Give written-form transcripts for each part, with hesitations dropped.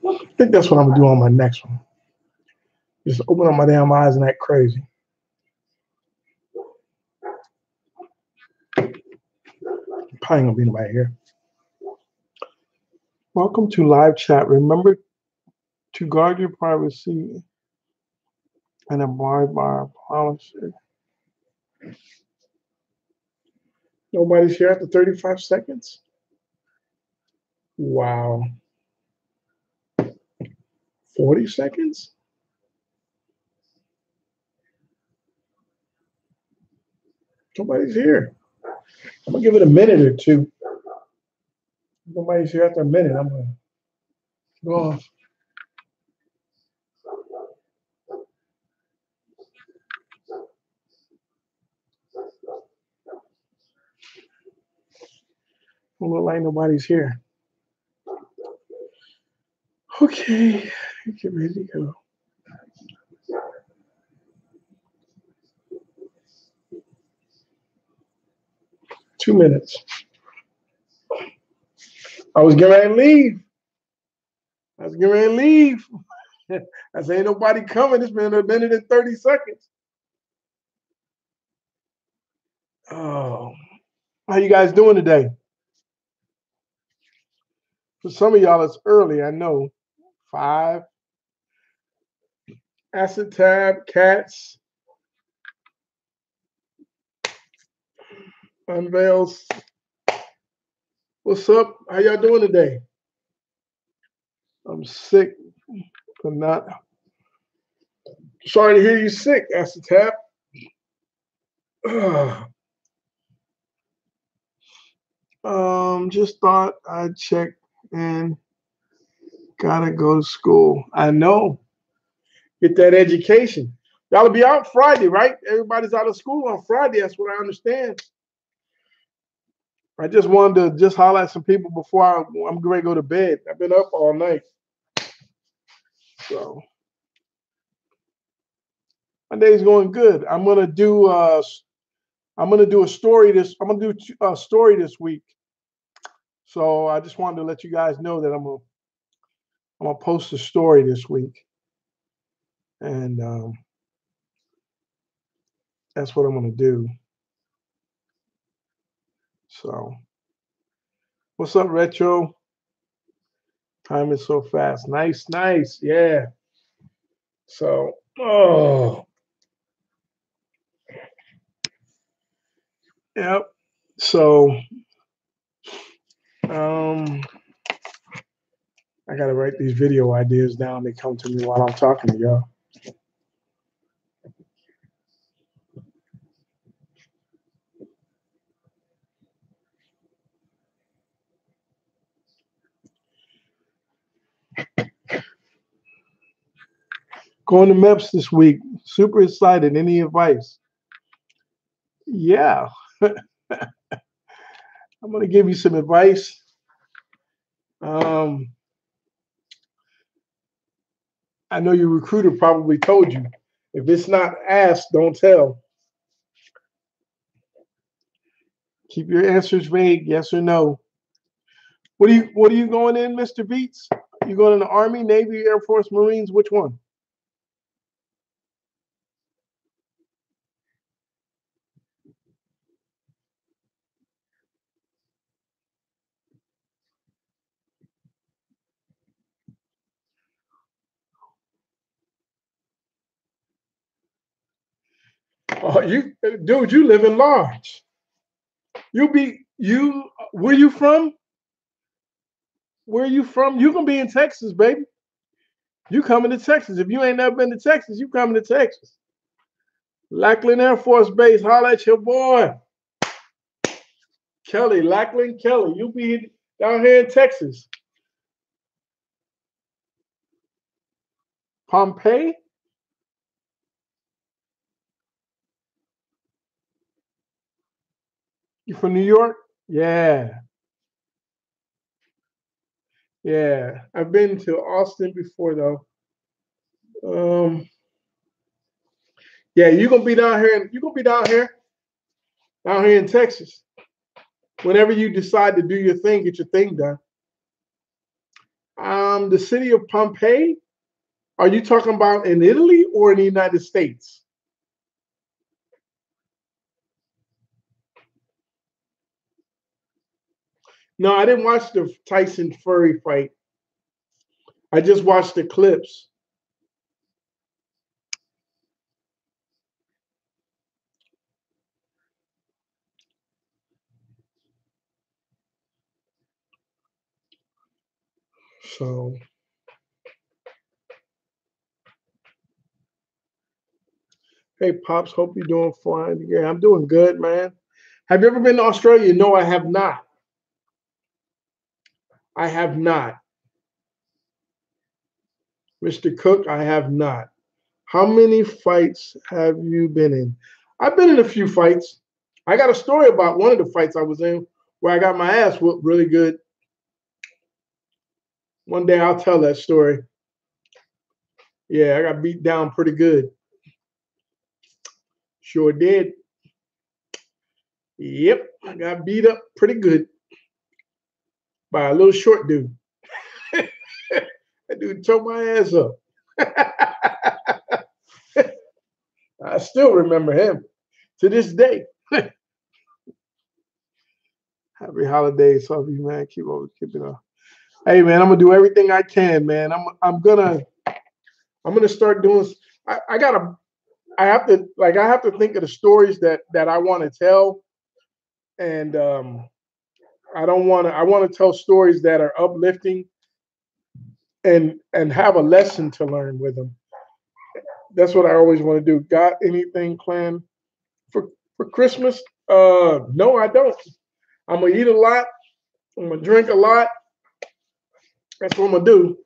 I think that's what I'm gonna do on my next one. Just open up my damn eyes and act crazy. Probably gonna be nobody here. Welcome to live chat. Remember to guard your privacy and abide by our policy. Nobody's here after 35 seconds. Wow. 40 seconds? Nobody's here. I'm gonna give it a minute or two. Nobody's here after a minute. I'm gonna go off. Don't look like nobody's here. Okay, get ready to go. Two minutes. I was getting ready to leave. I said, ain't nobody coming. It's been a minute and 30 seconds. Oh, how you guys doing today? For some of y'all, it's early, I know. 5. Acid tab, cats, unveils. What's up? How y'all doing today? I'm sick, but not. Sorry to hear you sick, Acid tab. Just thought I'd check and gotta go to school. I know. Get that education. Y'all will be out Friday, right? Everybody's out of school on Friday. That's what I understand. I just wanted to just highlight some people before I'm going to go to bed. I've been up all night. So my day's going good. I'm gonna do a story this. I'm gonna do a story this week. So I just wanted to let you guys know that I'm gonna post a story this week, and that's what I'm gonna do. So, what's up, Retro? Time is so fast. Nice, yeah. So, yep. So, I gotta write these video ideas down. They come to me while I'm talking to y'all. Going to MEPS this week. Super excited. Any advice? Yeah. I'm going to give you some advice. I know your recruiter probably told you. If it's not asked, don't tell. Keep your answers vague, yes or no. What are you going in, Mr. Beats? You going in the Army, Navy, Air Force, Marines? Which one? Oh, dude, you live in large. Where you from? Where you from? You gonna be in Texas, baby. You coming to Texas. If you ain't never been to Texas, you coming to Texas. Lackland Air Force Base, holla at your boy. Kelly, Lackland Kelly. You be down here in Texas. Pompeii? You from New York? Yeah. Yeah. I've been to Austin before though. Yeah, you're gonna be down here. You're gonna be down here in Texas. Whenever you decide to do your thing, get your thing done. The city of Pompeii. Are you talking about in Italy or in the United States? No, I didn't watch the Tyson Fury fight. I just watched the clips. So, hey, Pops, hope you're doing fine. Yeah, I'm doing good, man. Have you ever been to Australia? No, I have not. I have not. Mr. Cook, I have not. How many fights have you been in? I've been in a few fights. I got a story about one of the fights I was in where I got my ass whooped really good. One day I'll tell that story. Yeah, I got beat down pretty good. Sure did. Yep, I got beat up pretty good by a little short dude. That dude choked my ass up. I still remember him to this day. Happy holidays, Sophie, man. Keep it up. Hey, man, I'm gonna do everything I can, man. I'm gonna start doing. I gotta. I have to think of the stories that I want to tell, and I don't want to. I want to tell stories that are uplifting and have a lesson to learn with them. That's what I always want to do. Got anything planned for Christmas? No, I don't. I'm gonna eat a lot. I'm gonna drink a lot. That's what I'm gonna do.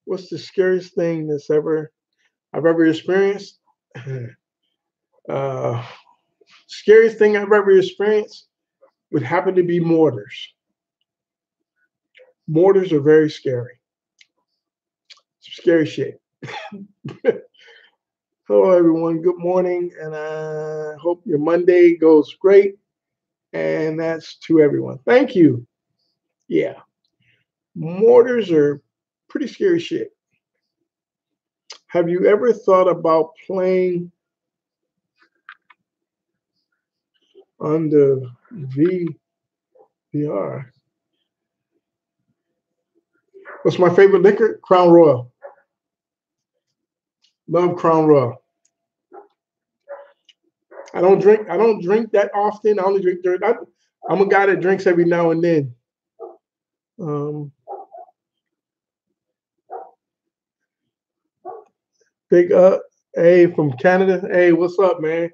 What's the scariest thing I've ever experienced? uh, Scariest thing I've ever experienced would happen to be mortars. Mortars are very scary. Scary shit. Hello, everyone. Good morning, and I hope your Monday goes great. And that's to everyone. Thank you. Yeah, mortars are pretty scary shit. Have you ever thought about playing on the VR? What's my favorite liquor? Crown Royal. Love Crown Royal. I don't drink. I don't drink that often. I only drink during. I'm a guy that drinks every now and then. Um, Big up, hey from Canada. Hey, what's up, man?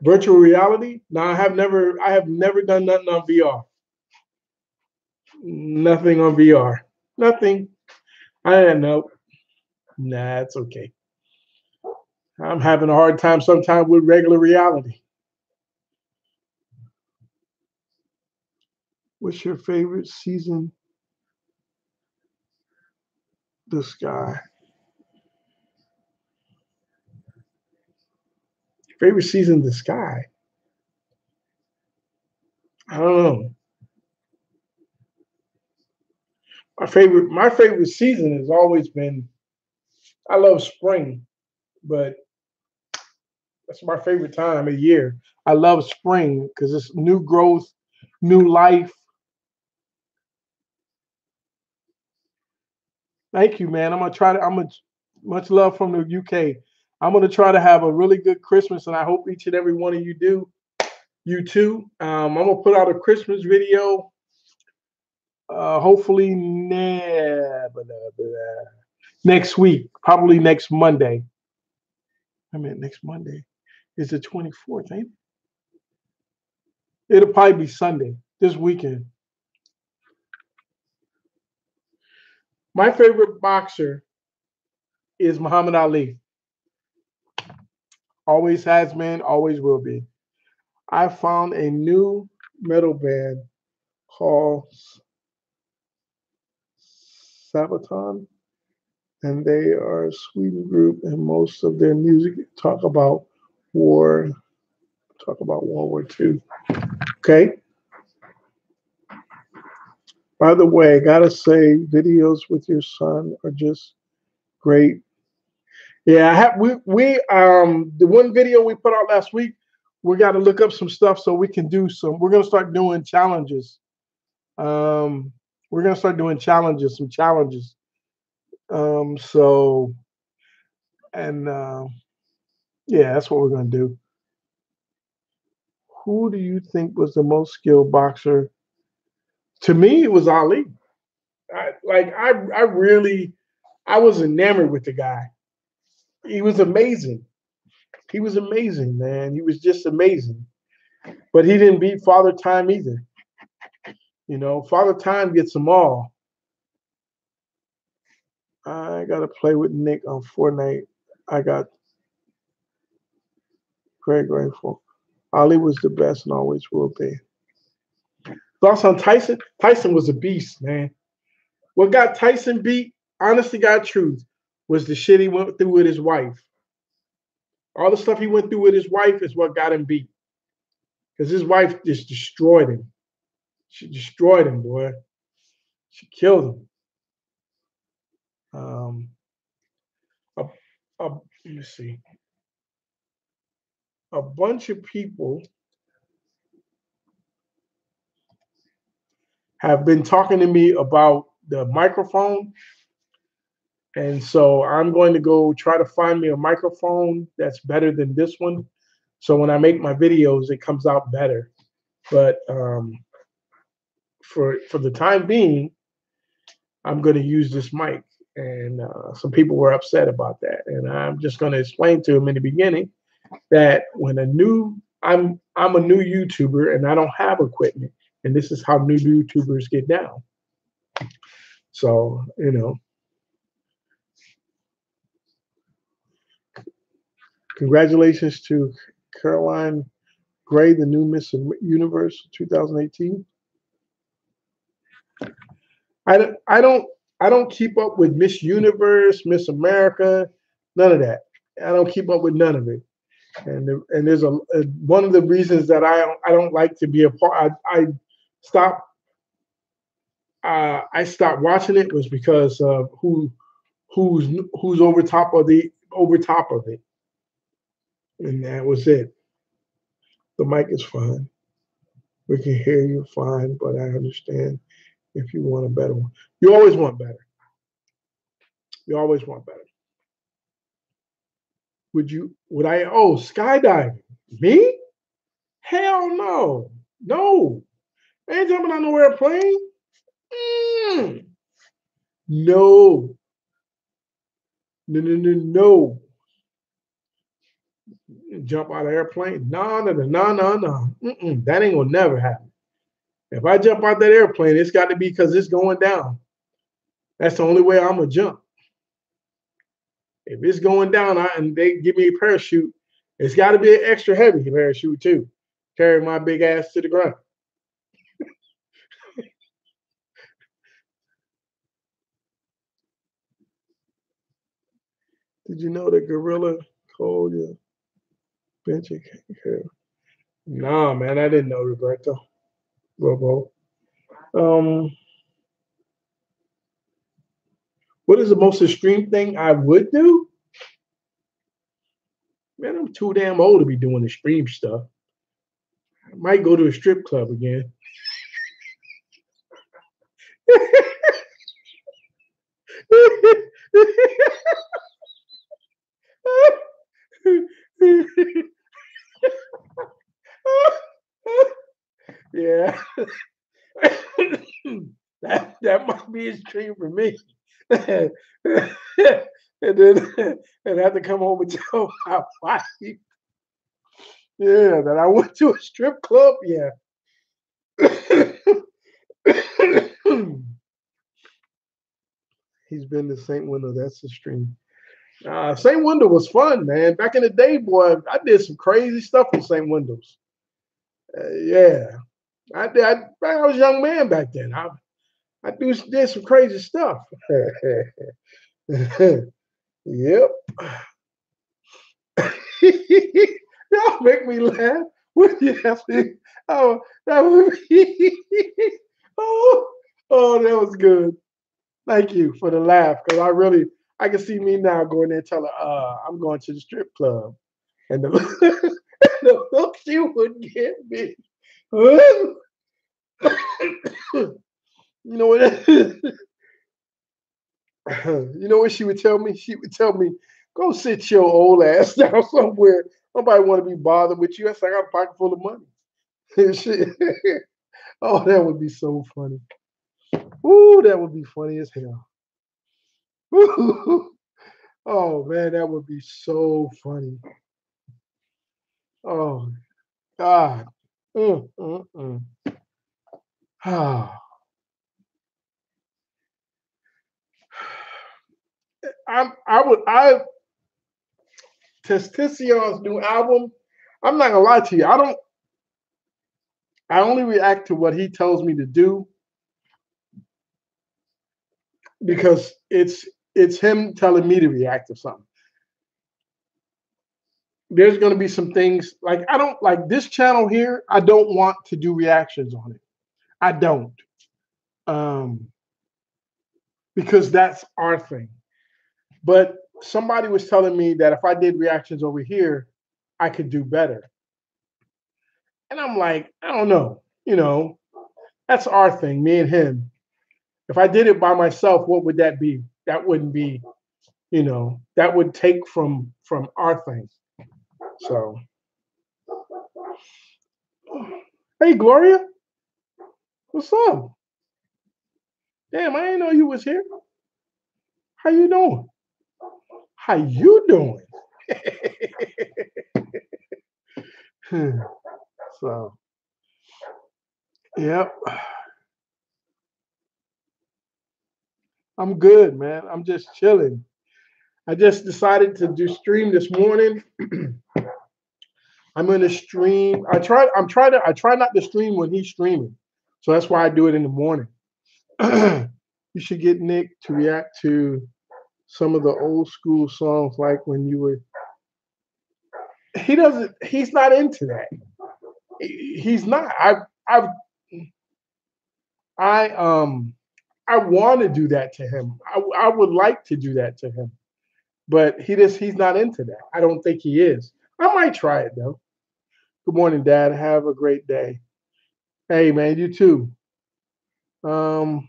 Virtual reality? No, I have never. I have never done nothing on VR. Nothing on VR. Nothing. I don't know. Nah, it's okay. I'm having a hard time sometimes with regular reality. What's your favorite season? The sky. Favorite season? The sky. I don't know. My favorite season has always been. I love spring, but that's my favorite time of year. I love spring because it's new growth, new life. Thank you, man. I'm gonna try to. I'm gonna much love from the UK. I'm gonna try to have a really good Christmas, and I hope each and every one of you do. You too. I'm gonna put out a Christmas video. Hopefully next week, probably next Monday. I mean, next Monday is the 24th, ain't it? It'll probably be Sunday this weekend. My favorite boxer is Muhammad Ali. Always has been, always will be. I found a new metal band called Sabaton, and they are a Sweden group, and most of their music war, talk about World War II. Okay. By the way, gotta say, videos with your son are just great. Yeah, I have we the one video we put out last week, we got to look up some stuff so we can do some. We're gonna start doing challenges. Um, we're gonna start doing challenges, some challenges. So and yeah, that's what we're gonna do. Who do you think was the most skilled boxer? To me, it was Ali. I really, I was enamored with the guy. He was amazing. He was amazing, man. He was just amazing. But he didn't beat Father Time either. You know, Father Time gets them all. I gotta play with Nick on Fortnite. I got very grateful. Ali was the best and always will be. Thoughts on Tyson? Tyson was a beast, man. What got Tyson beat, honestly, God truth, was the shit he went through with his wife. All the stuff he went through with his wife is what got him beat. Because his wife just destroyed him. She destroyed him, boy. She killed him. Um, a, let me see. A bunch of people have been talking to me about the microphone. And so I'm going to go try to find me a microphone that's better than this one. So when I make my videos, it comes out better. But for the time being, I'm going to use this mic. And some people were upset about that. And I'm just going to explain to them in the beginning that when I'm a new YouTuber and I don't have equipment, and this is how new YouTubers get down. So, you know, congratulations to Caroline Gray, the new Miss Universe 2018. I don't keep up with Miss Universe, Miss America, none of that. I don't keep up with none of it. And there's a one of the reasons that I don't like to be a part. Stopped I stopped watching it was because of who's over top of it, and that was it. The mic is fine. We can hear you fine, but I understand if you want a better one. You always want better. You always want better. Would I, oh, skydiving? Me? Hell no. No. I ain't jumping on no airplane. Mm. No. No, no, no, no. Jump out of airplane? No, no, no, no, no, no. That ain't gonna never happen. If I jump out that airplane, it's got to be because it's going down. That's the only way I'm gonna jump. If it's going down and they give me a parachute, it's got to be an extra heavy parachute too. Carry my big ass to the ground. Did you know that gorilla called you bench? Nah, man, I didn't know, Roberto. Robo. Um, what is the most extreme thing I would do? Man, I'm too damn old to be doing extreme stuff. I might go to a strip club again. Yeah. that might be extreme for me. and then and have to come home and tell my wife. Yeah, that I went to a strip club. Yeah. He's been to St. Window. That's the stream. St. Window was fun, man. Back in the day, boy, I did some crazy stuff in St. Windows. Yeah, I did. I was a young man back then. Did some crazy stuff. Yep. Y'all make me laugh. What do you have to? Oh, that would be. Oh, Oh, that was good. Thank you for the laugh, because I can see me now going there and tell her, I'm going to the strip club. And the, the look she would give me. you know what? You know what she would tell me? She would tell me, "Go sit your old ass down somewhere. Nobody want to be bothered with you." I said, "I got a pocket full of money." Shit. Oh, that would be so funny. Ooh, that would be funny as hell. Oh man, that would be so funny. Oh God. Mm, mm, mm. Ah, I Testacion's new album. I'm not gonna lie to you. I only react to what he tells me to do because it's him telling me to react to something. There's gonna be some things like I don't like this channel here. I don't want to do reactions on it. I don't. Um, because that's our thing. But somebody was telling me that if I did reactions over here, I could do better. And I'm like, I don't know. That's our thing, me and him. If I did it by myself, what would that be? That wouldn't be, that would take from our thing. So, hey Gloria, what's up? Damn, I didn't know you was here. How you doing? How you doing? So, yep, I'm good, man. I'm just chilling. I just decided to do stream this morning. I'm gonna stream. I try not to stream when he's streaming. So that's why I do it in the morning. You should get Nick to react to some of the old school songs like when you were he's not into that. He's not. I I want to do that to him. I would like to do that to him. But he's not into that. I don't think he is. I might try it though. Good morning, Dad. Have a great day. Hey man, you too. Um,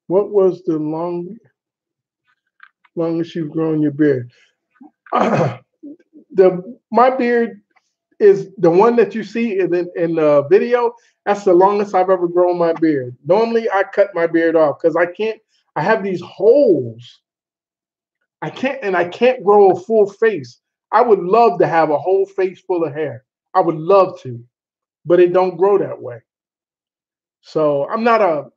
what was the longest you've grown your beard? The my beard is the one that you see in the video. That's the longest I've ever grown my beard. Normally, I cut my beard off because I can't. I have these holes. I can't grow a full face. I would love to have a whole face full of hair. I would love to, but it don't grow that way. So I'm not a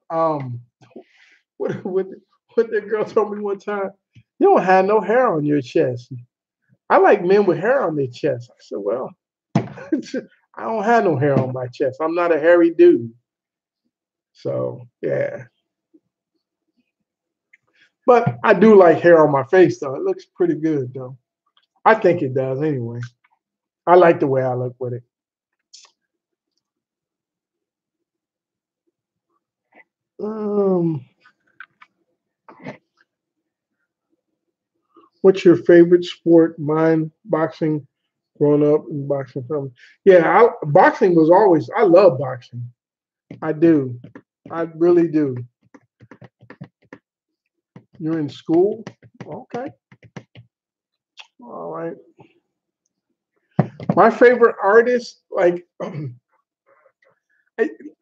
what what what the girl told me one time. You don't have no hair on your chest. I like men with hair on their chest. I said, well, I don't have no hair on my chest. I'm not a hairy dude. So yeah. But I do like hair on my face though. It looks pretty good though. I think it does anyway. I like the way I look with it. Um, what's your favorite sport? Mine, boxing. Growing up in boxing, something. Yeah, boxing was always. I love boxing. I do. I really do. You're in school? Okay. All right. My favorite artist, I,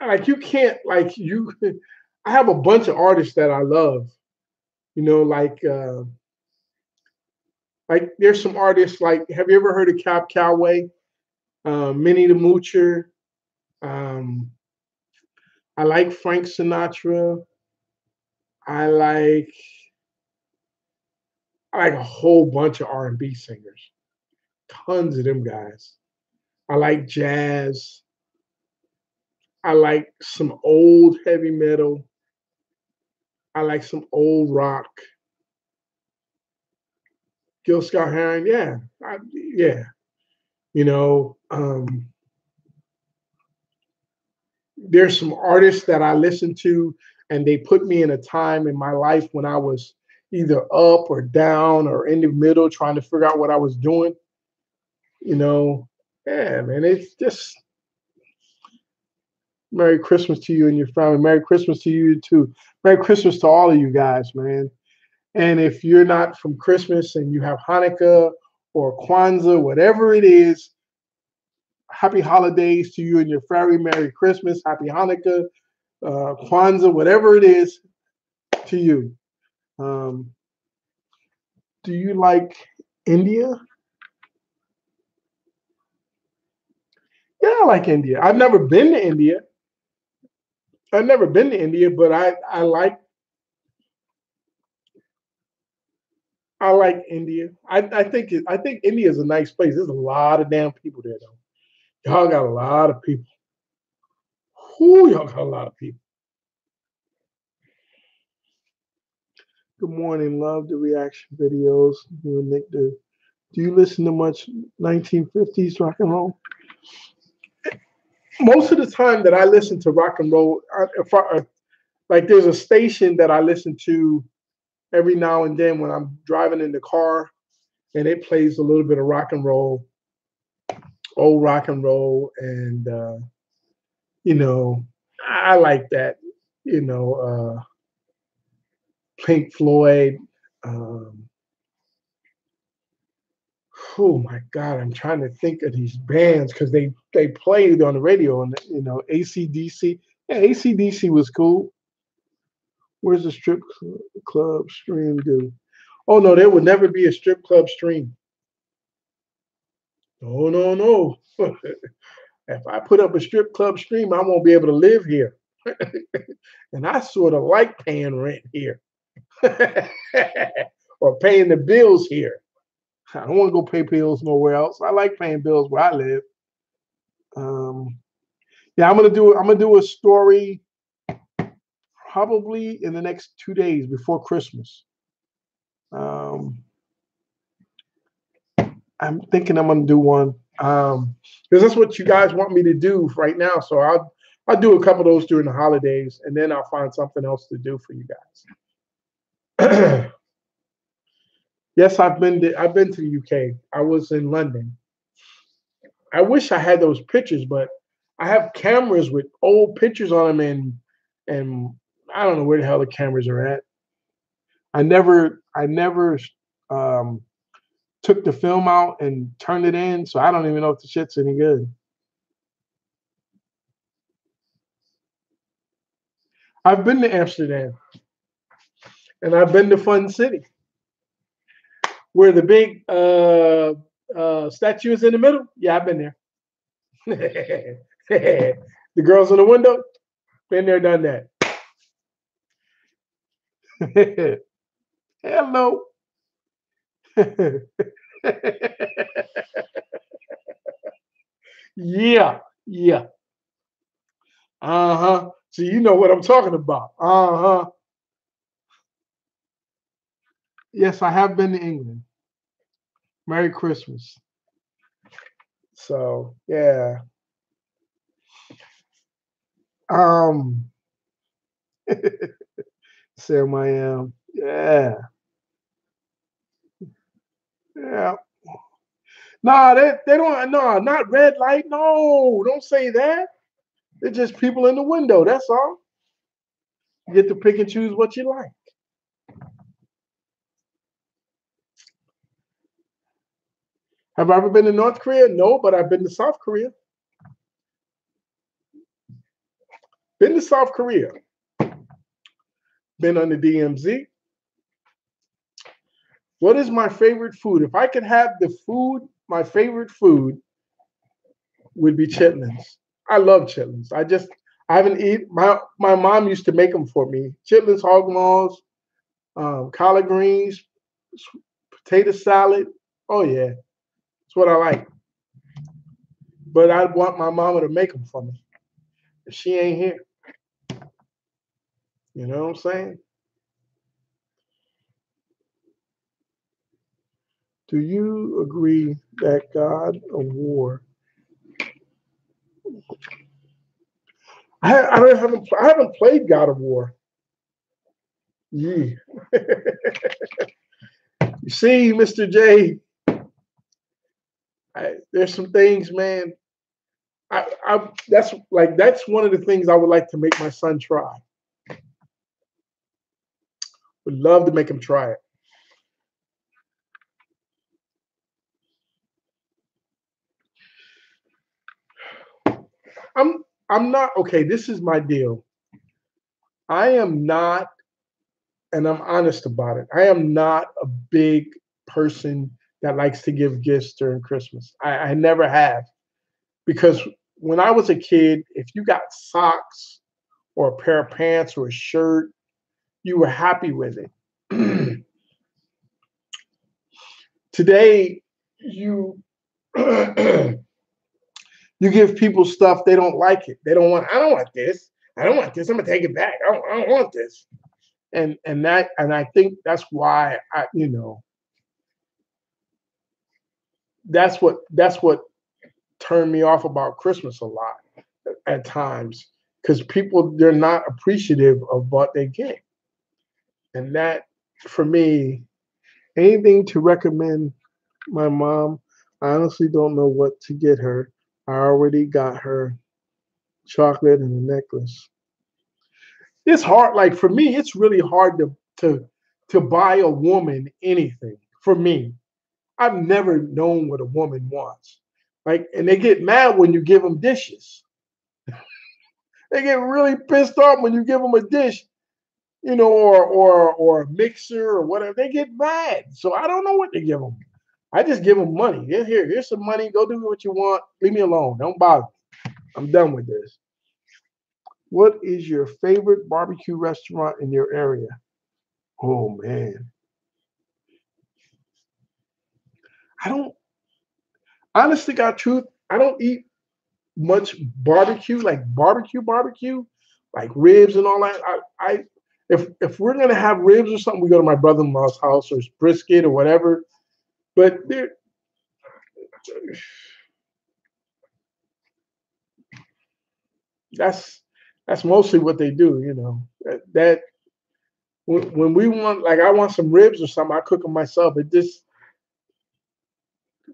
like you can't like you. I have a bunch of artists that I love. You know, like there's some artists like. Have you ever heard of Cap Calloway? Minnie the Moocher. Um, I like Frank Sinatra. I like I like a whole bunch of R&B singers. Tons of them guys. I like jazz. I like some old heavy metal. I like some old rock. Gil Scott Heron, yeah, yeah. You know, there's some artists that I listen to, and they put me in a time in my life when I was either up or down or in the middle trying to figure out what I was doing, you know. Yeah, man, it's just Merry Christmas to you and your family. Merry Christmas to you too. Merry Christmas to all of you guys, man. And if you're not from Christmas and you have Hanukkah or Kwanzaa, whatever it is, happy holidays to you and your family. Merry Christmas, happy Hanukkah, Kwanzaa, whatever it is to you. Um, do you like India? Yeah, I like India. I've never been to India. I've never been to India, but I like India. I think India is a nice place. There's a lot of damn people there though. Y'all got a lot of people. Whoo, y'all got a lot of people. Good morning. Love the reaction videos. You and Nick do. Do you listen to much 1950s rock and roll? Most of the time that I listen to rock and roll, like there's a station that I listen to every now and then when I'm driving in the car, and it plays a little bit of rock and roll, old rock and roll, and you know, I like that. You know, Pink Floyd. Um, oh my God, I'm trying to think of these bands because they played on the radio, and AC/DC. Yeah, AC/DC was cool. Where's the strip club stream do? Oh no, there would never be a strip club stream. No, no, no. If I put up a strip club stream, I won't be able to live here. And I sort of like paying rent here or paying the bills here. I don't want to go pay bills nowhere else. I like paying bills where I live. Um, yeah, I'm gonna do a story probably in the next 2 days before Christmas. Um, I'm thinking I'm gonna do one because that's what you guys want me to do right now. So I'll do a couple of those during the holidays, and then I'll find something else to do for you guys. Yes, I've been to the UK. I was in London. I wish I had those pictures, but I have cameras with old pictures on them, and I don't know where the hell the cameras are at. I never um, took the film out and turned it in, so I don't even know if the shit's any good. I've been to Amsterdam and I've been to Fun City, where the big statue is in the middle. Yeah, I've been there. The girls in the window, been there, done that. Hello. Yeah, yeah. Uh huh. So you know what I'm talking about. Uh huh. Yes, I have been to England. Merry Christmas. So yeah. Um. Sam, I am. Yeah. Yeah. No, they don't. No, not red light. No, don't say that. They're just people in the window. That's all. You get to pick and choose what you like. Have I ever been to North Korea? No, but I've been to South Korea. Been to South Korea. Been on the DMZ. What is my favorite food? If I could have the food, my favorite food would be chitlins. I love chitlins. I haven't eaten. My mom used to make them for me. Chitlins, hog maws, collard greens, potato salad. Oh yeah, that's what I like. But I want my mama to make them for me. If she ain't here, you know what I'm saying? Do you agree that God of War? I haven't played God of War. Yeah. You see, Mr. J, there's some things, man. That's one of the things I would like to make my son try. Would love to make him try it. I'm I'm not okay. This is my deal. I am not, and I'm honest about it. I am not a big person that likes to give gifts during Christmas. I never have because when I was a kid, if you got socks or a pair of pants or a shirt, you were happy with it. Today, you you give people stuff they don't like it. They don't want. I don't want this. I don't want this. I'm gonna take it back. I don't want this. And I think that's why that's what turned me off about Christmas a lot at times because people they're not appreciative of what they get, and that for me anything to recommend my mom. I honestly don't know what to get her. I already got her chocolate and a necklace. It's hard. Like for me, it's really hard to buy a woman anything. For me, I've never known what a woman wants. Like, and they get mad when you give them dishes. They get really pissed off when you give them a dish, or a mixer or whatever. They get mad. So I don't know what to give them. I just give them money. Here's some money. Go do what you want. Leave me alone. Don't bother me. I'm done with this. What is your favorite barbecue restaurant in your area? Oh man, I don't. Honestly, got truth. I don't eat much barbecue, like barbecue, like ribs and all that. If we're gonna have ribs or something, we go to my brother-in-law's house or brisket or whatever. But that's that's mostly what they do. That when we want, like, I want some ribs or something, I cook them myself. It just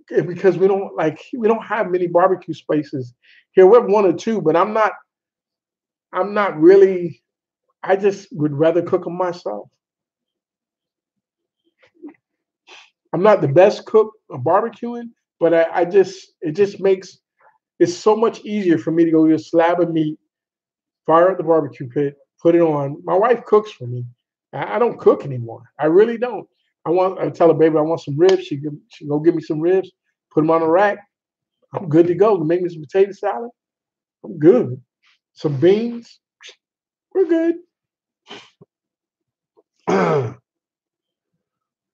because we don't have many barbecue spaces here. We have one or two, but I'm not really. I just would rather cook them myself. I'm not the best cook of barbecuing, but I just it just makes it's so much easier for me to go get a slab of meat, fire up the barbecue pit, put it on. My wife cooks for me. I don't cook anymore. I really don't. I tell her, baby, I want some ribs. She go give me some ribs, put them on a rack. I'm good to go. Make me some potato salad. I'm good. Some beans. We're good.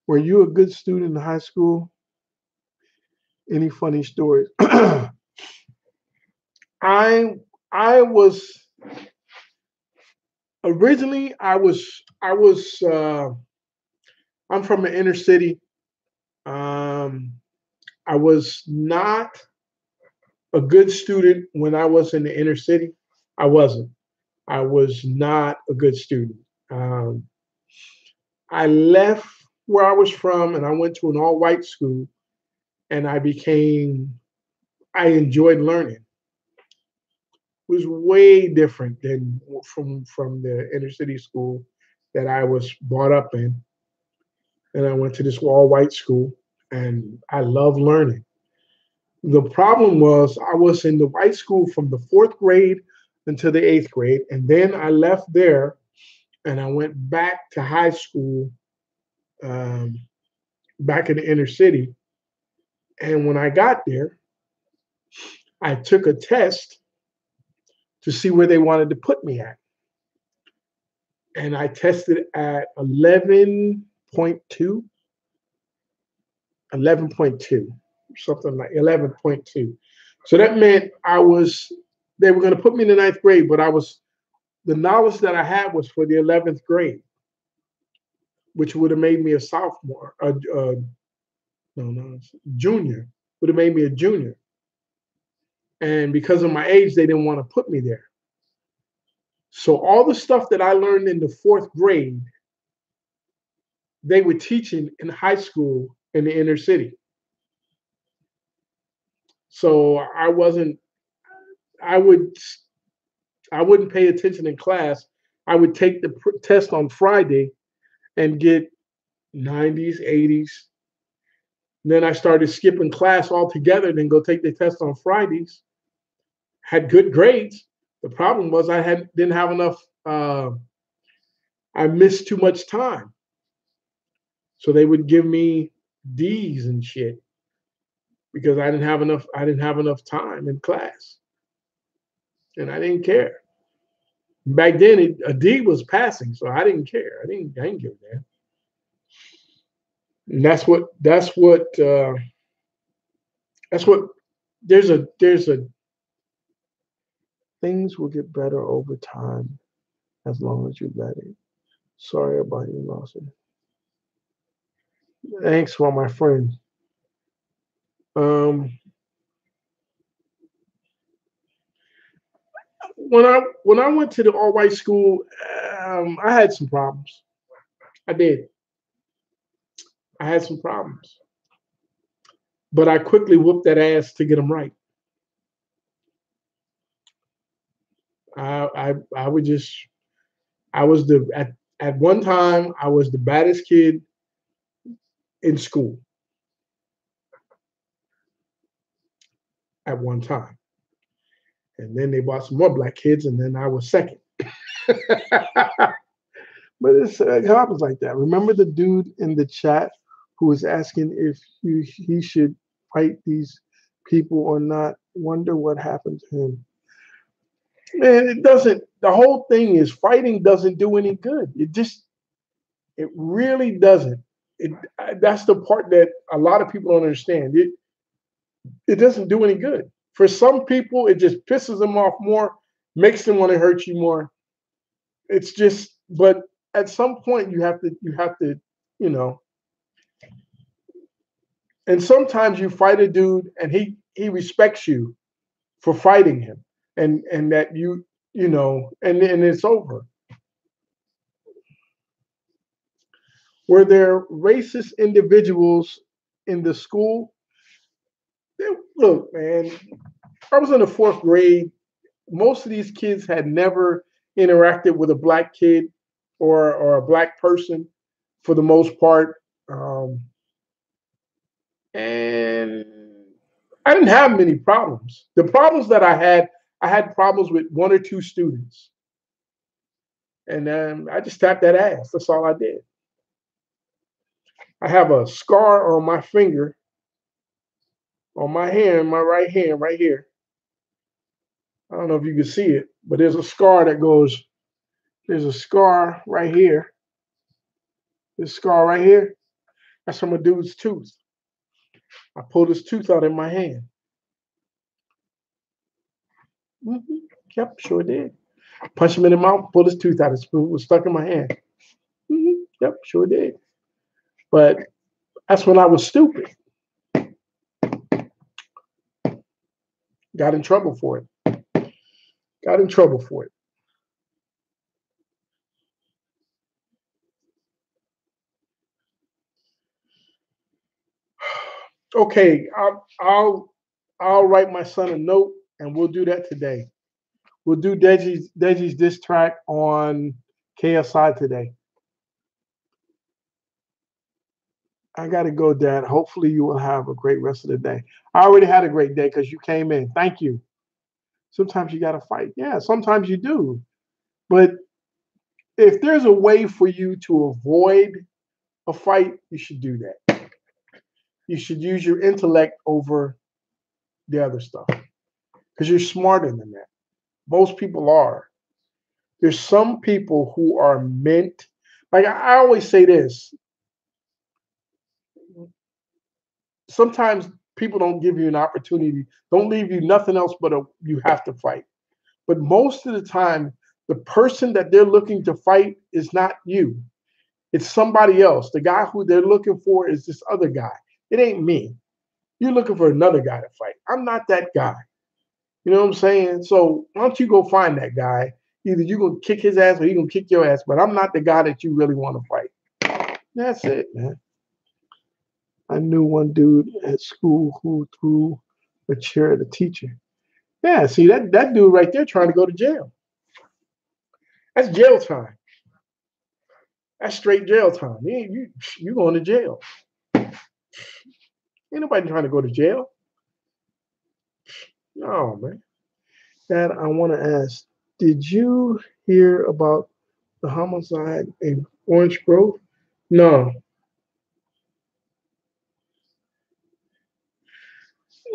Were you a good student in high school? Any funny stories? I I was originally I'm from the inner city. Um, I was not a good student when I was in the inner city. I wasn't. I was not a good student. Um, I left where I was from and I went to an all white school and I enjoyed learning. It was way different than from the inner city school that I was brought up in. And I went to this all white school and I love learning. The problem was I was in the white school from the fourth grade until the eighth grade. And then I left there and I went back to high school, um, back in the inner city. And when I got there, I took a test to see where they wanted to put me at. And I tested at 11.2, something like 11.2. So that meant they were going to put me in the ninth grade, but the knowledge that I had was for the 11th grade, which would have made me a sophomore, no, no, junior, would have made me a junior. And because of my age, they didn't want to put me there. So all the stuff that I learned in the fourth grade, they were teaching in high school in the inner city. So I wasn't. I would. I wouldn't pay attention in class. I would take the test on Friday and get 90s, 80s. Then I started skipping class altogether, then go take the test on Fridays. Had good grades. The problem was I didn't have enough. I missed too much time, so they would give me D's and shit because I didn't have enough. I didn't have enough time in class, and I didn't care. Back then, a D was passing, so I didn't care. I didn't give a damn. And that's what. There's a things will get better over time as long as you let it. Sorry about you, Lawson. Thanks for my friend. Um, when I went to the all white school, I had some problems. I did. I had some problems, but I quickly whooped that ass to get them right. I would just I was the at one time I was the baddest kid in school at one time, and then they brought some more black kids, and then I was second. But it happens like that. Remember the dude in the chat who was asking if he should fight these people or not? Wonder what happened to him. Man, it doesn't. The whole thing is fighting doesn't do any good. It really doesn't. That's the part that a lot of people don't understand. It doesn't do any good. For some people, it just pisses them off more, makes them want to hurt you more. It's just, but at some point you have to, you know. And sometimes you fight a dude and he respects you for fighting him, and that and it's over. Were there racist individuals in the school? Look, man, I was in the fourth grade. Most of these kids had never interacted with a black kid or a black person for the most part. And I didn't have many problems. The problems that I had problems with one or two students. And I just tapped that ass. That's all I did. I have a scar on my finger, on my hand, my right hand, right here. I don't know if you can see it, but there's a scar that goes, there's a scar right here. This scar right here, that's from a dude's tooth. I pulled his tooth out in my hand. Mm-hmm. Yep, sure did. Punched him in the mouth, pulled his tooth out. His spoon was stuck in my hand. Mm-hmm. Yep, sure did. But that's when I was stupid. Got in trouble for it. Got in trouble for it. Okay, I'll write my son a note, and we'll do that today. We'll do Deji's diss track on KSI today. I gotta go, Dad. Hopefully you will have a great rest of the day. I already had a great day because you came in. Thank you. Sometimes you gotta fight. Yeah, sometimes you do. But if there's a way for you to avoid a fight, you should do that. You should use your intellect over the other stuff because you're smarter than that. Most people are. There's some people who are meant, like I always say this, sometimes people don't give you an opportunity, don't leave you nothing else but you have to fight. But most of the time, the person that they're looking to fight is not you. It's somebody else. The guy who they're looking for is this other guy. It ain't me. You're looking for another guy to fight. I'm not that guy. You know what I'm saying? So why don't you go find that guy? Either you're gonna kick his ass or he's gonna kick your ass, but I'm not the guy that you really want to fight. That's it, man. I knew one dude at school who threw a chair at a teacher. Yeah, see that dude right there trying to go to jail. That's jail time. That's straight jail time. You going to jail. Ain't nobody trying to go to jail. No, man. Dad, I want to ask, did you hear about the homicide in Orange Grove? No.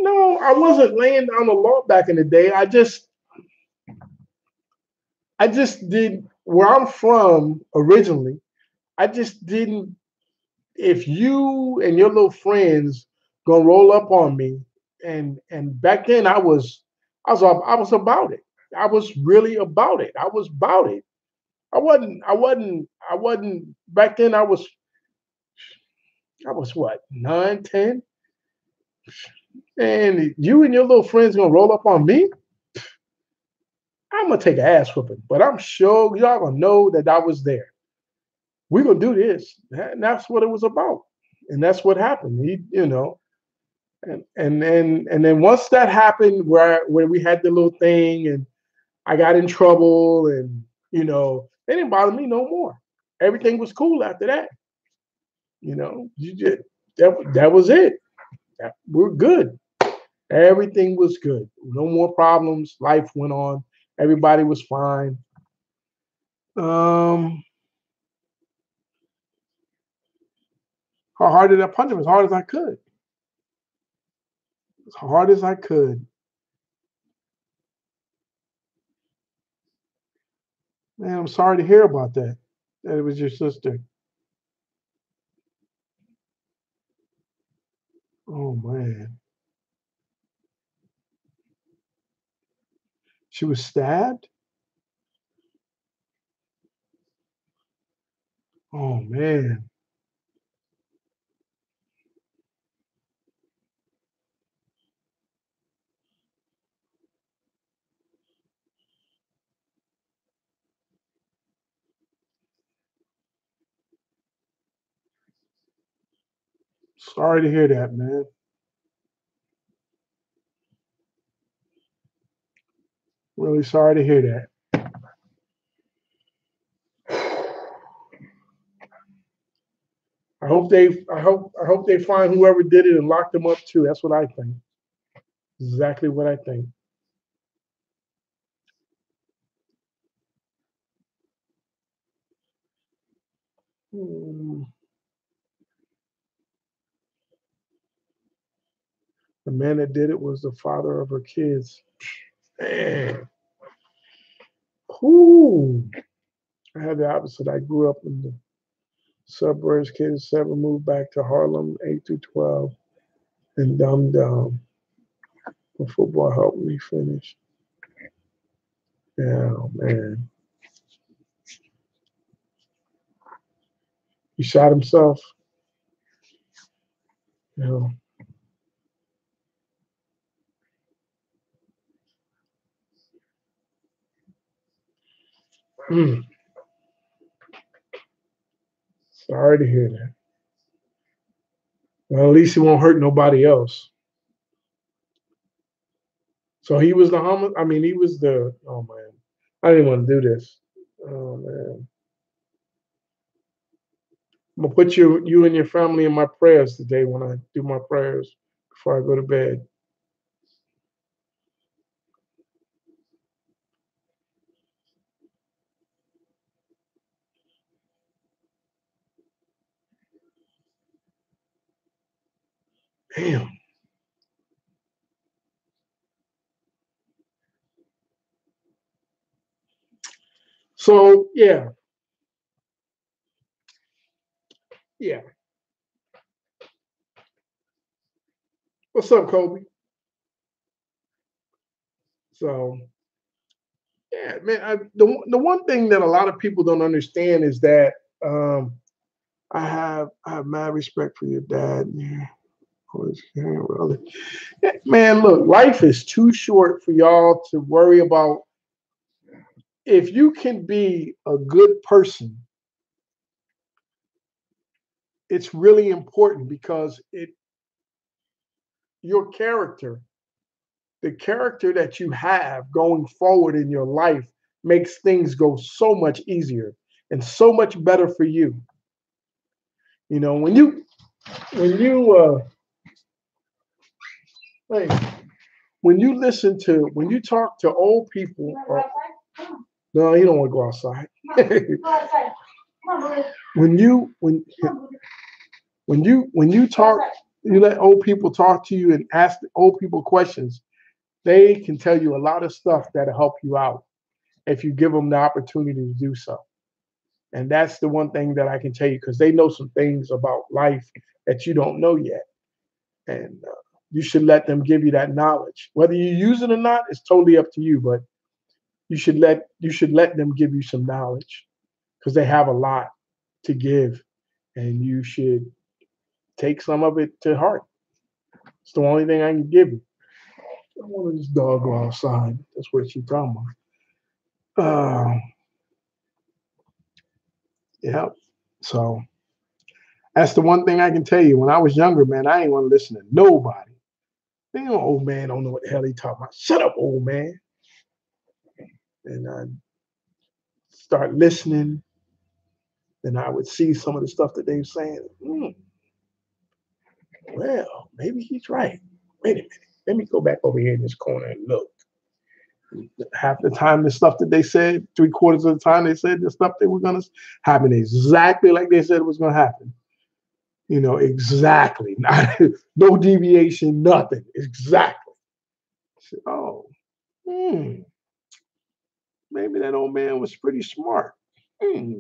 No, I wasn't laying down the law back in the day. I just did where I'm from originally. I just didn't. If you and your little friends gonna roll up on me, and back then I was about it. I was really about it. I was about it. I wasn't back then. I was what, 9, 10, and you and your little friends gonna roll up on me. I'm gonna take an ass whooping, but I'm sure y'all gonna know that I was there. We're gonna do this. And that's what it was about. And that's what happened. And then once that happened where we had the little thing and I got in trouble and they didn't bother me no more. Everything was cool after that. You just that was it. We're good. Everything was good. No more problems. Life went on. Everybody was fine. Um, how hard did I punch him? As hard as I could. As hard as I could. Man, I'm sorry to hear about that. That it was your sister. Oh man. She was stabbed? Oh man. Sorry to hear that, man. Really sorry to hear that. I hope they find whoever did it and lock them up too. That's what I think. Exactly what I think. Hmm. The man that did it was the father of her kids. Man. Whoo. I had the opposite. I grew up in the suburbs, kids 7 moved back to Harlem, 8 through 12, and dumbed down. The football helped me finish. Yeah, man. He shot himself. You know. Mm, sorry to hear that. Well, at least he won't hurt nobody else. So he was the homo. I mean, he was the. Oh man, I didn't want to do this. Oh man, I'm gonna put you and your family in my prayers today when I do my prayers before I go to bed. Damn. So yeah, yeah. What's up, Kobe? So yeah, man. The one thing that a lot of people don't understand is that I have mad respect for your dad. Yeah, always caring about others. Yeah, man, look, life is too short for y'all to worry about. If you can be a good person it's really important because your character, the character that you have going forward in your life makes things go so much easier and so much better for you. You know, hey, when you talk to old people, no, you don't want to go outside. when you when when you talk, you let old people talk to you and ask old people questions. They can tell you a lot of stuff that'll help you out if you give them the opportunity to do so. And that's the one thing that I can tell you because they know some things about life that you don't know yet. And you should let them give you that knowledge. Whether you use it or not is totally up to you. But you should let them give you some knowledge because they have a lot to give, and you should take some of it to heart. It's the only thing I can give you. I want this dog go outside. That's what she's talking about. Yeah. So that's the one thing I can tell you. When I was younger, man, I ain't want to listen to nobody. Man, old man don't know what the hell he talking about. Shut up, old man. And I start listening, then I would see some of the stuff that they were saying. Well, maybe he's right. Wait a minute. Let me go back over here in this corner and look. Half the time, the stuff that they said, 3/4 of the time, they said the stuff that were going to happen exactly like they said it was going to happen. You know, exactly. No deviation, nothing. Exactly. I said, oh, maybe that old man was pretty smart. Hmm.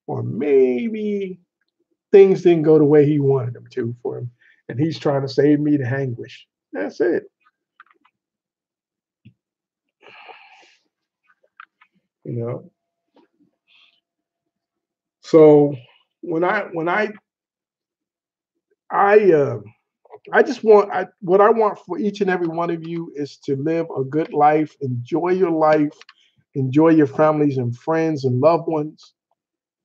Or maybe things didn't go the way he wanted them to for him. And he's trying to save me the anguish. That's it. You know. So when I just want what I want for each and every one of you is to live a good life, enjoy your families and friends and loved ones,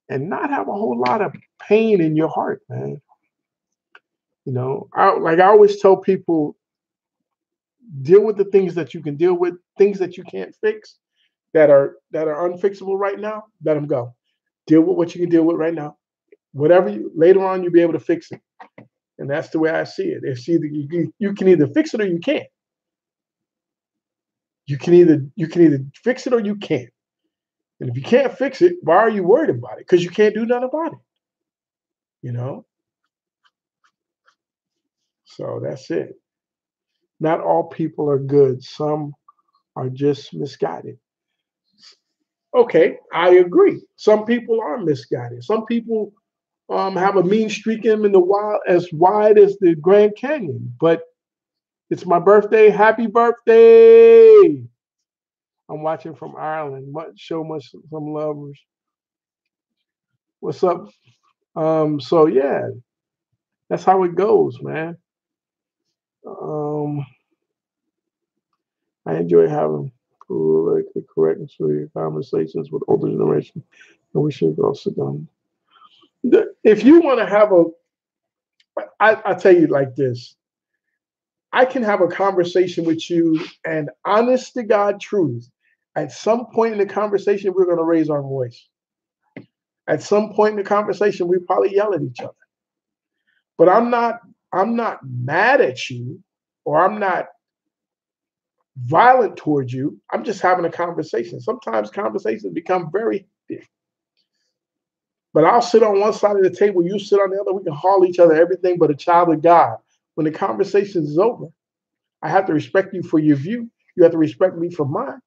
and not have a whole lot of pain in your heart, man. You know, I always tell people, deal with the things that you can deal with, things that you can't fix, that are unfixable right now. Let them go. Deal with what you can deal with right now. Whatever later on you'll be able to fix it. And that's the way I see it. It's either you can either fix it or you can't. You can either fix it or you can't. And if you can't fix it, why are you worried about it? Because you can't do nothing about it. You know. So that's it. Not all people are good. Some are just misguided. Okay, I agree. Some people are misguided. Some people have a mean streak in them in the wild as wide as the Grand Canyon. But it's my birthday. Happy birthday! I'm watching from Ireland. Show much some lovers. What's up? So yeah, that's how it goes, man. Um, I enjoy having politically correct and sweet conversations with older generation, and we should go sit down. If you want to have I tell you like this. I can have a conversation with you, and honest to God truth, at some point in the conversation, we're going to raise our voice. At some point in the conversation, we probably yell at each other. But I'm not mad at you, or I'm not violent towards you. I'm just having a conversation. Sometimes conversations become very heated. But I'll sit on one side of the table, you sit on the other. We can haul each other everything but a child of God. When the conversation is over, I have to respect you for your view. You have to respect me for mine.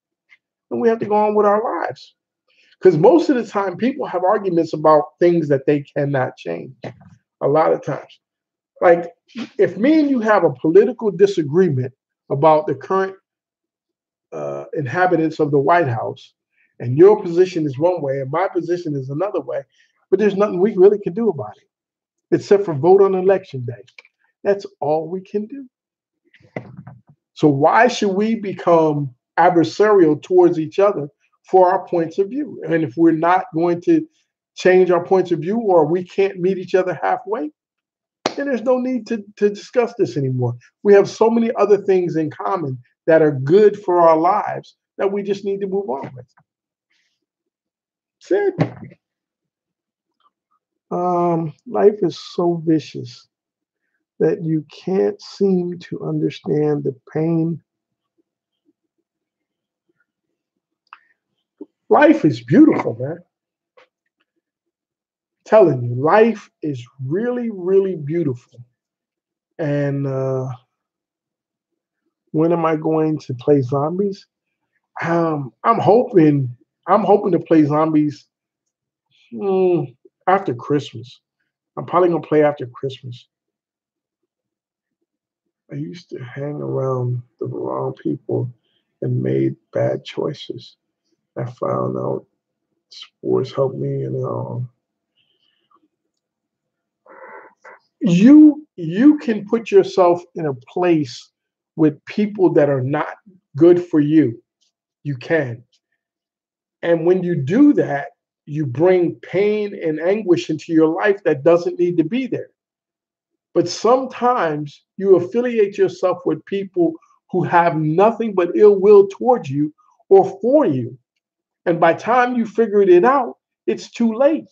And we have to go on with our lives. Because most of the time, people have arguments about things that they cannot change. A lot of times. Like, if me and you have a political disagreement about the current inhabitants of the White House, and your position is one way and my position is another way, but there's nothing we really can do about it except for vote on election day. That's all we can do. So why should we become adversarial towards each other for our points of view? And if we're not going to change our points of view or we can't meet each other halfway, then there's no need to discuss this anymore. We have so many other things in common that are good for our lives that we just need to move on with. That's it. Life is so vicious that you can't seem to understand the pain. Life is beautiful, man. I'm telling you, life is really, really beautiful. And when am I going to play zombies? I'm hoping. I'm hoping to play zombies after Christmas. I'm probably gonna play after Christmas. I used to hang around the wrong people and made bad choices. I found out sports helped me, and you can put yourself in a place with people that are not good for you. You can, and when you do that, you bring pain and anguish into your life that doesn't need to be there. But sometimes you affiliate yourself with people who have nothing but ill will towards you or for you. And by the time you figured it out, it's too late.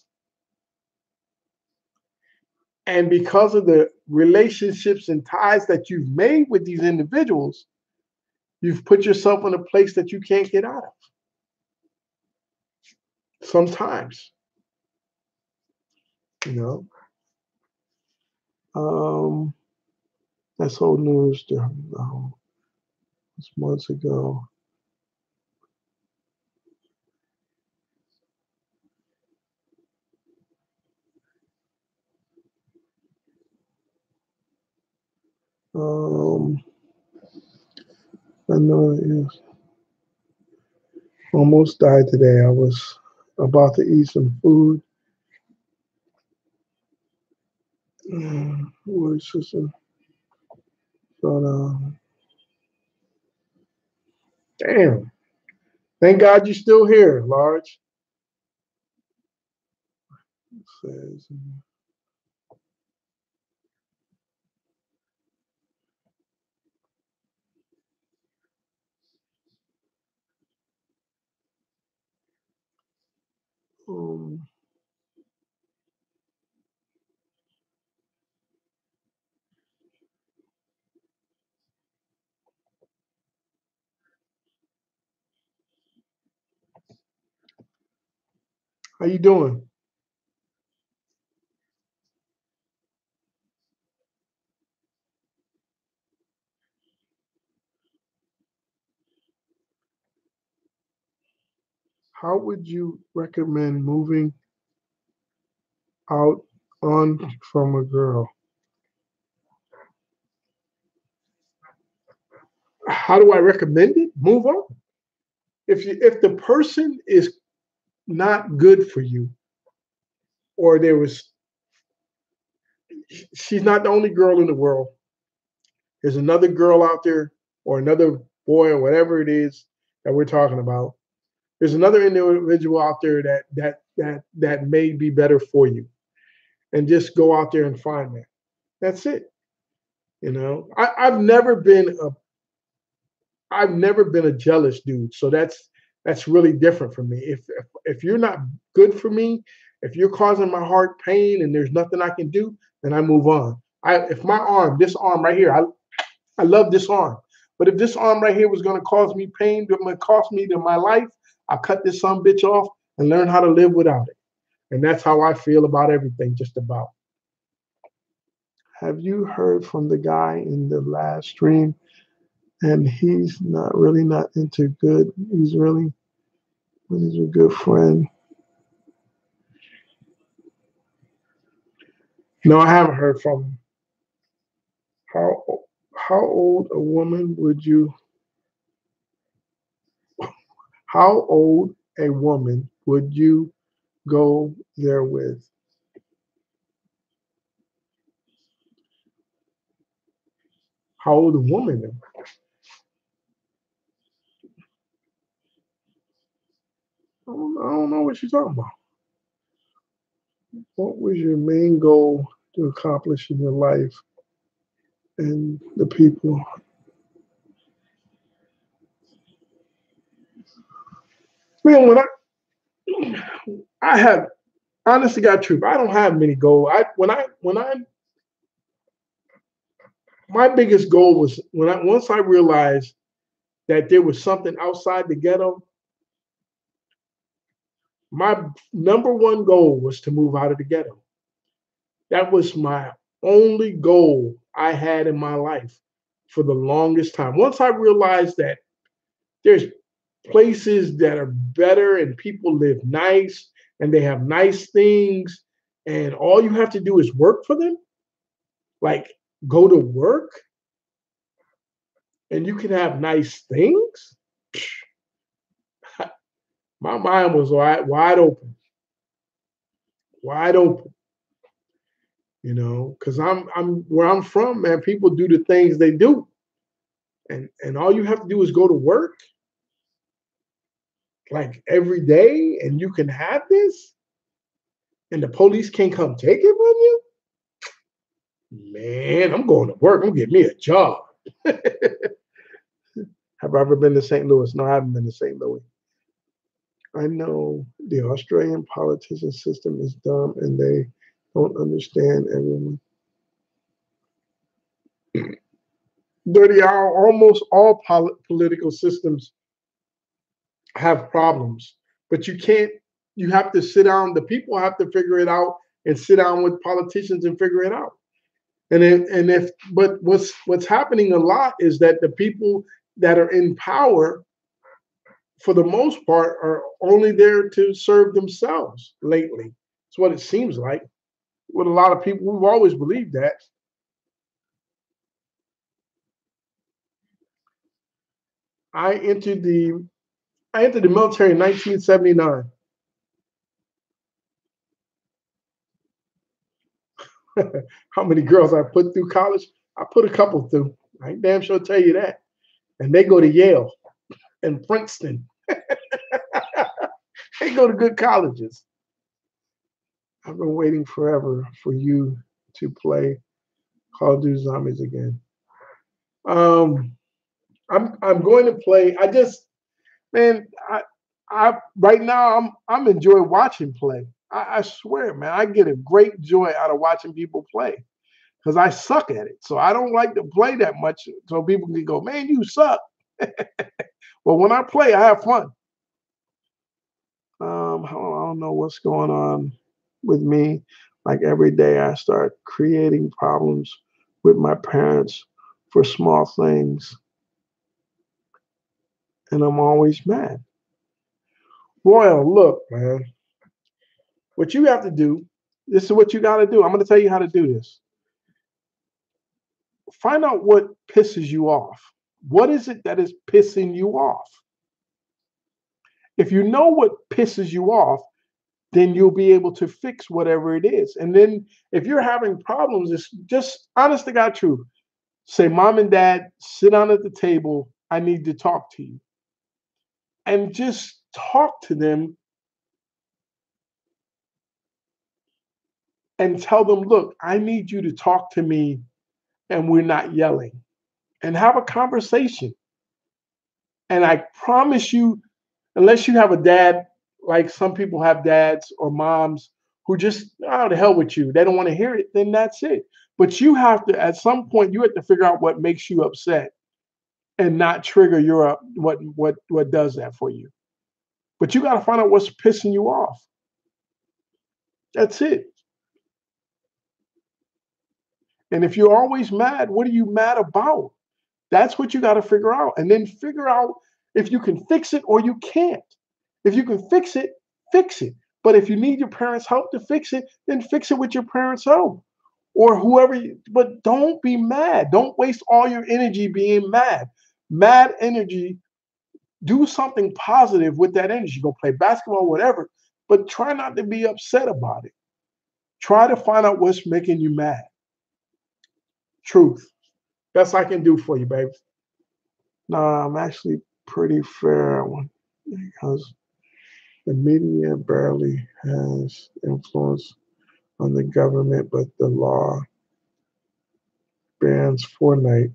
And because of the relationships and ties that you've made with these individuals, you've put yourself in a place that you can't get out of. Sometimes, you know. Um, that's old news. This months ago. Um, I know it is. Almost died today. I was about to eat some food. Was just but damn. Thank God you're still here, Large. It says, um, how you doing? How would you recommend moving out on from a girl? How do I recommend it? Move on. If the person is not good for you, or there was she's not the only girl in the world. There's another girl out there, or another boy, or whatever it is that we're talking about. There's another individual out there that may be better for you, and just go out there and find that. That's it. I've never been a jealous dude, so that's really different for me. If you're not good for me, if you're causing my heart pain and there's nothing I can do, then I move on. If my arm, this arm right here, I love this arm, but if this arm right here was going to cause me pain, going to cost me to my life, I'll cut this some bitch off and learn how to live without it. And that's how I feel about everything, just about. Have you heard from the guy in the last stream? And he's not into good. He's a good friend. No, I haven't heard from him. How how old a woman would you? How old a woman would you go there with? How old a woman? I don't know what you're talking about. What was your main goal to accomplish in your life and the people? Man, when I have honestly got truth, I don't have many goals. I my biggest goal was when I once I realized that there was something outside the ghetto. My number one goal was to move out of the ghetto. That was my only goal I had in my life for the longest time. Once I realized that there's places that are better and people live nice and they have nice things and all you have to do is work for them, like go to work and you can have nice things. My mind was wide open, wide open. Because I'm where I'm from, man. People do the things they do, and all you have to do is go to work like every day, and you can have this, and the police can't come take it from you. Man, I'm going to work. I'm gonna get me a job. Have I ever been to St. Louis? No, I haven't been to St. Louis. I know the Australian politician system is dumb, and they don't understand everyone. Dirty Hour. Almost all political systems have problems, but you can't. You have to sit down. The people have to figure it out and sit down with politicians and figure it out. But what's happening a lot is that the people that are in power, for the most part, are only there to serve themselves. Lately, it's what it seems like. With a lot of people, we've always believed that. I entered the I entered the military in 1979. How many girls I put through college? I put a couple through. I ain't damn sure tell you that. And they go to Yale and Princeton. They go to good colleges. I've been waiting forever for you to play Call of Duty Zombies again. Um, I'm going to play. Man, I right now I'm enjoying watching play. I swear, man, I get a great joy out of watching people play because I suck at it. So I don't like to play that much so people can go, man, you suck. Well, when I play, I have fun. I don't know what's going on with me. Like every day, I start creating problems with my parents for small things, and I'm always mad. Royal, look, man, what you have to do, this is what you got to do. I'm going to tell you how to do this. Find out what pisses you off. What is it that is pissing you off? If you know what pisses you off, then you'll be able to fix whatever it is. And then if you're having problems, it's just honest to God truth. Say, Mom and Dad, sit down at the table. I need to talk to you. And just talk to them and tell them, look, I need you to talk to me and we're not yelling. And have a conversation. And I promise you, unless you have a dad, like some people have dads or moms who just, oh, the hell with you. They don't want to hear it, then that's it. But you have to, at some point, you have to figure out what makes you upset and not trigger your what does that for you. But you got to find out what's pissing you off. That's it. And if you're always mad, what are you mad about? That's what you got to figure out. And then figure out if you can fix it or you can't. If you can fix it, fix it. But if you need your parents' help to fix it, then fix it with your parents' help or whoever. But don't be mad. Don't waste all your energy being mad. Mad energy, do something positive with that energy. Go play basketball, whatever. But try not to be upset about it. Try to find out what's making you mad. Truth. Best I can do for you, baby. No, I'm actually pretty fair because the media barely has influence on the government, but the law bans Fortnite.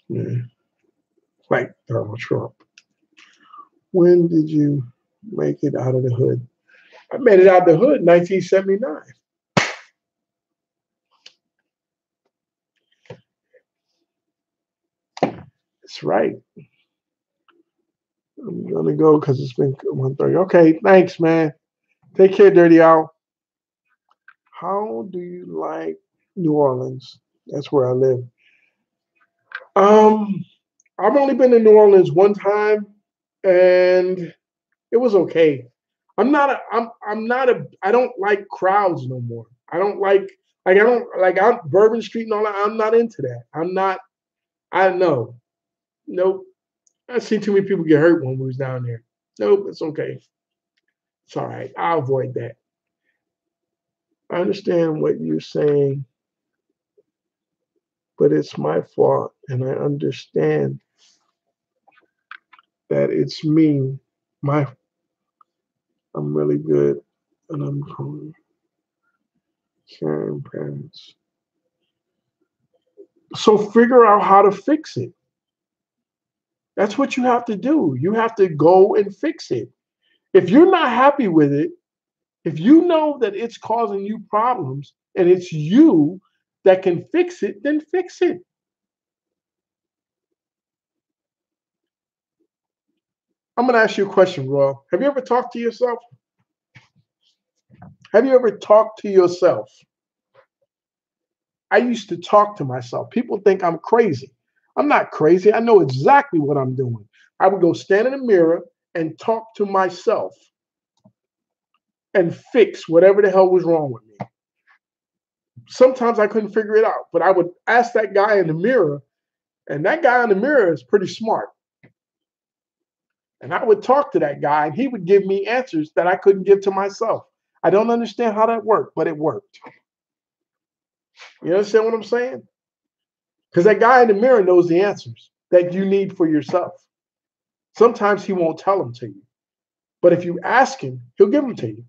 Yeah, like Donald Trump. When did you make it out of the hood? I made it out of the hood in 1979. That's right. I'm gonna go because it's been 1:30. Okay, thanks, man. Take care, Dirty Al. How do you like New Orleans? That's where I live. Um, I've only been to New Orleans one time, and it was okay. I'm not a I don't like crowds no more. I don't like I'm Bourbon Street and all that. I'm not into that. I know. Nope. I see too many people get hurt when we was down there. Nope, it's okay. It's all right. I'll avoid that. I understand what you're saying, but it's my fault, and I understand that it's me. My I'm really good, and I'm caring parents. So figure out how to fix it. That's what you have to do. You have to go and fix it. If you're not happy with it, if you know that it's causing you problems and it's you that can fix it, then fix it. I'm going to ask you a question, Roy. Have you ever talked to yourself? Have you ever talked to yourself? I used to talk to myself. People think I'm crazy. I'm not crazy. I know exactly what I'm doing. I would go stand in the mirror and talk to myself and fix whatever the hell was wrong with me. Sometimes I couldn't figure it out, but I would ask that guy in the mirror, and that guy in the mirror is pretty smart. And I would talk to that guy, and he would give me answers that I couldn't give to myself. I don't understand how that worked, but it worked. You understand what I'm saying? Because that guy in the mirror knows the answers that you need for yourself. Sometimes he won't tell them to you, but if you ask him, he'll give them to you.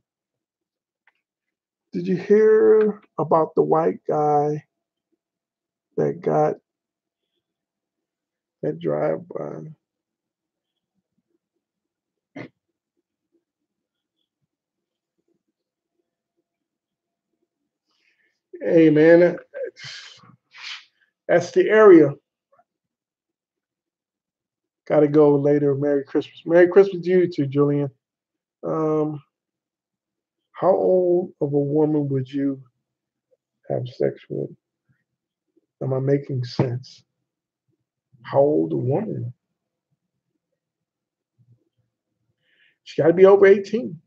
Did you hear about the white guy that got that drive by? Hey, man, that's the area. Got to go later. Merry Christmas. Merry Christmas to you too, Julian. Um, how old of a woman would you have sex with? Am I making sense? How old a woman? She got to be over 18.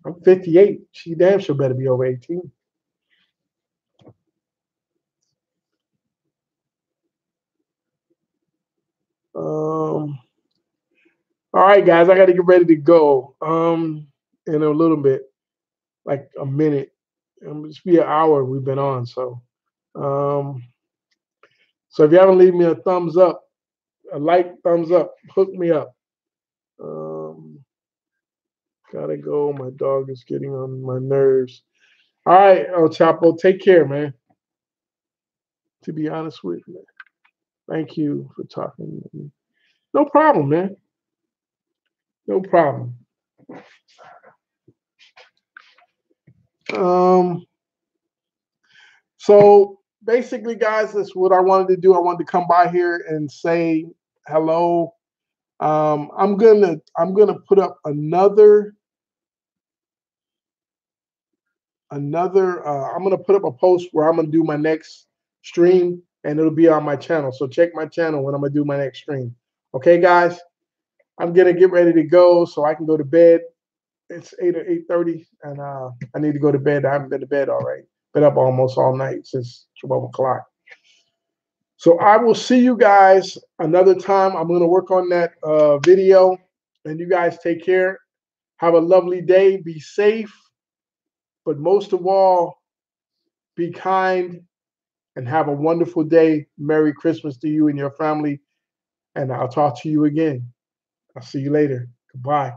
I'm 58. She damn sure better be over 18. All right, guys, I got to get ready to go. In a little bit, like a minute. It's be an hour we've been on. Um, so if you haven't leave me a thumbs up, a like, thumbs up, hook me up. Um, gotta go. My dog is getting on my nerves. All right, El Chapo, take care, man. To be honest with you, thank you for talking with me. No problem, man. No problem. Um, so basically, guys, that's what I wanted to do. I wanted to come by here and say hello. I'm gonna put up another. I'm gonna put up a post where I'm gonna do my next stream, and it'll be on my channel. So check my channel when I'm gonna do my next stream. Okay, guys. I'm gonna get ready to go so I can go to bed. It's 8 or 8:30, and I need to go to bed. I haven't been to bed already. Been up almost all night since 12 o'clock. So I will see you guys another time. I'm gonna work on that video, and you guys take care. Have a lovely day. Be safe, but most of all, be kind and have a wonderful day. Merry Christmas to you and your family, and I'll talk to you again. I'll see you later. Goodbye.